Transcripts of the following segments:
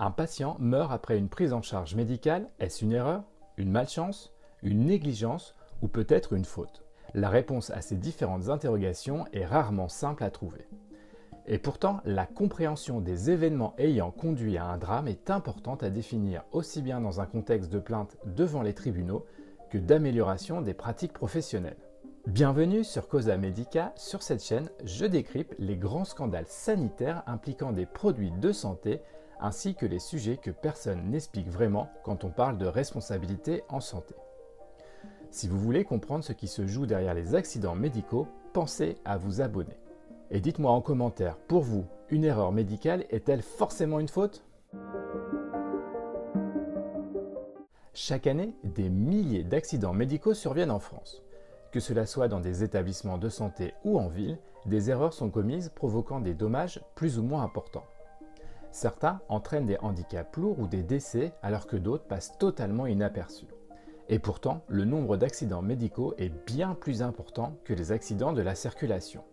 Un patient meurt après une prise en charge médicale, est-ce une erreur, une malchance, une négligence ou peut-être une faute? La réponse à ces différentes interrogations est rarement simple à trouver. Et pourtant, la compréhension des événements ayant conduit à un drame est importante à définir aussi bien dans un contexte de plainte devant les tribunaux que d'amélioration des pratiques professionnelles. Bienvenue sur Causa Medica. Sur cette chaîne, je décrypte les grands scandales sanitaires impliquant des produits de santé ainsi que les sujets que personne n'explique vraiment quand on parle de responsabilité en santé. Si vous voulez comprendre ce qui se joue derrière les accidents médicaux, pensez à vous abonner. Et dites-moi en commentaire, pour vous, une erreur médicale est-elle forcément une faute? Chaque année, des milliers d'accidents médicaux surviennent en France. Que cela soit dans des établissements de santé ou en ville, des erreurs sont commises provoquant des dommages plus ou moins importants. Certains entraînent des handicaps lourds ou des décès alors que d'autres passent totalement inaperçus. Et pourtant, le nombre d'accidents médicaux est bien plus important que les accidents de la circulation.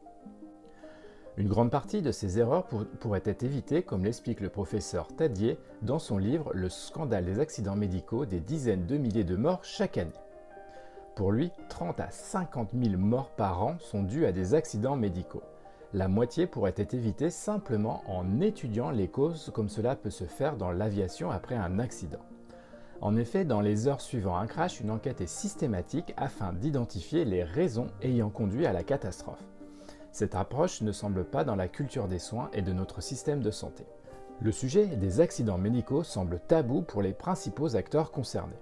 Une grande partie de ces erreurs pourrait être évitée, comme l'explique le professeur Tadier dans son livre « Le scandale des accidents médicaux, des dizaines de milliers de morts chaque année ». Pour lui, 30 à 50 000 morts par an sont dues à des accidents médicaux. La moitié pourrait être évitée simplement en étudiant les causes comme cela peut se faire dans l'aviation après un accident. En effet, dans les heures suivant un crash, une enquête est systématique afin d'identifier les raisons ayant conduit à la catastrophe. Cette approche ne semble pas dans la culture des soins et de notre système de santé. Le sujet des accidents médicaux semble tabou pour les principaux acteurs concernés.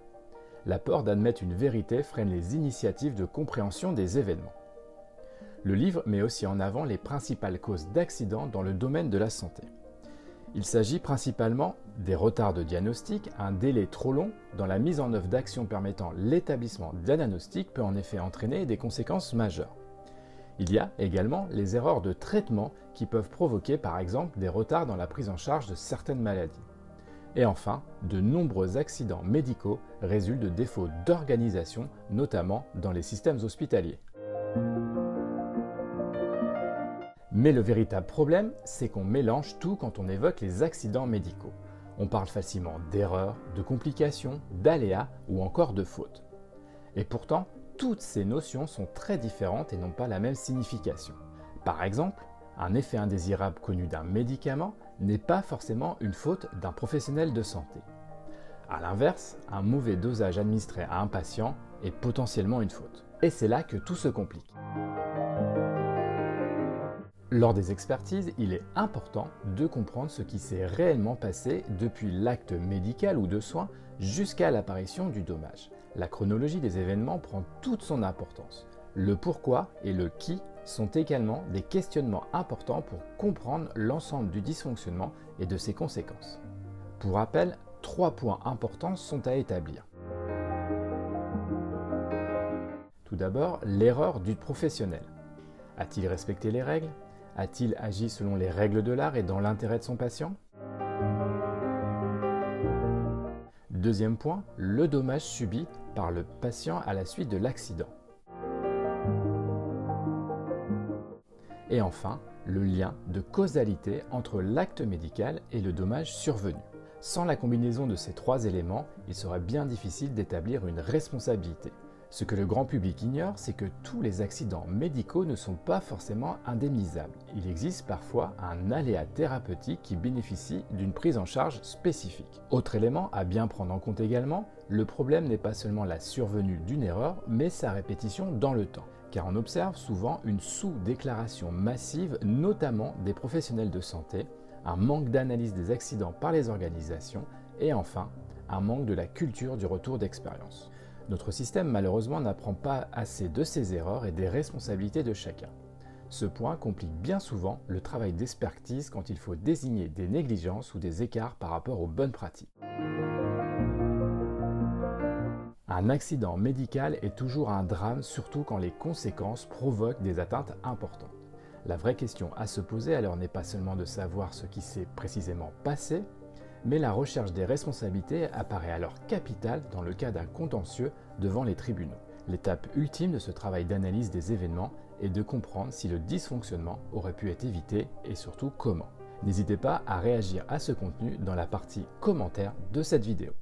La peur d'admettre une vérité freine les initiatives de compréhension des événements. Le livre met aussi en avant les principales causes d'accidents dans le domaine de la santé. Il s'agit principalement des retards de diagnostic. Un délai trop long dans la mise en œuvre d'actions permettant l'établissement d'un diagnostic peut en effet entraîner des conséquences majeures. Il y a également les erreurs de traitement qui peuvent provoquer par exemple des retards dans la prise en charge de certaines maladies. Et enfin, de nombreux accidents médicaux résultent de défauts d'organisation, notamment dans les systèmes hospitaliers. Mais le véritable problème, c'est qu'on mélange tout quand on évoque les accidents médicaux. On parle facilement d'erreurs, de complications, d'aléas ou encore de fautes. Et pourtant, toutes ces notions sont très différentes et n'ont pas la même signification. Par exemple, un effet indésirable connu d'un médicament n'est pas forcément une faute d'un professionnel de santé. A l'inverse, un mauvais dosage administré à un patient est potentiellement une faute. Et c'est là que tout se complique. Lors des expertises, il est important de comprendre ce qui s'est réellement passé depuis l'acte médical ou de soins jusqu'à l'apparition du dommage. La chronologie des événements prend toute son importance. Le pourquoi et le qui sont également des questionnements importants pour comprendre l'ensemble du dysfonctionnement et de ses conséquences. Pour rappel, 3 points importants sont à établir. Tout d'abord, l'erreur du professionnel. A-t-il respecté les règles? A-t-il agi selon les règles de l'art et dans l'intérêt de son patient? Deuxième point, le dommage subi par le patient à la suite de l'accident. Et enfin, le lien de causalité entre l'acte médical et le dommage survenu. Sans la combinaison de ces 3 éléments, il serait bien difficile d'établir une responsabilité. Ce que le grand public ignore, c'est que tous les accidents médicaux ne sont pas forcément indemnisables. Il existe parfois un aléa thérapeutique qui bénéficie d'une prise en charge spécifique. Autre élément à bien prendre en compte également, le problème n'est pas seulement la survenue d'une erreur, mais sa répétition dans le temps. Car on observe souvent une sous-déclaration massive, notamment des professionnels de santé, un manque d'analyse des accidents par les organisations et enfin, un manque de la culture du retour d'expérience. Notre système malheureusement n'apprend pas assez de ces erreurs et des responsabilités de chacun. Ce point complique bien souvent le travail d'expertise quand il faut désigner des négligences ou des écarts par rapport aux bonnes pratiques. Un accident médical est toujours un drame, surtout quand les conséquences provoquent des atteintes importantes. La vraie question à se poser alors n'est pas seulement de savoir ce qui s'est précisément passé, mais la recherche des responsabilités apparaît alors capitale dans le cas d'un contentieux devant les tribunaux. L'étape ultime de ce travail d'analyse des événements est de comprendre si le dysfonctionnement aurait pu être évité et surtout comment. N'hésitez pas à réagir à ce contenu dans la partie commentaires de cette vidéo.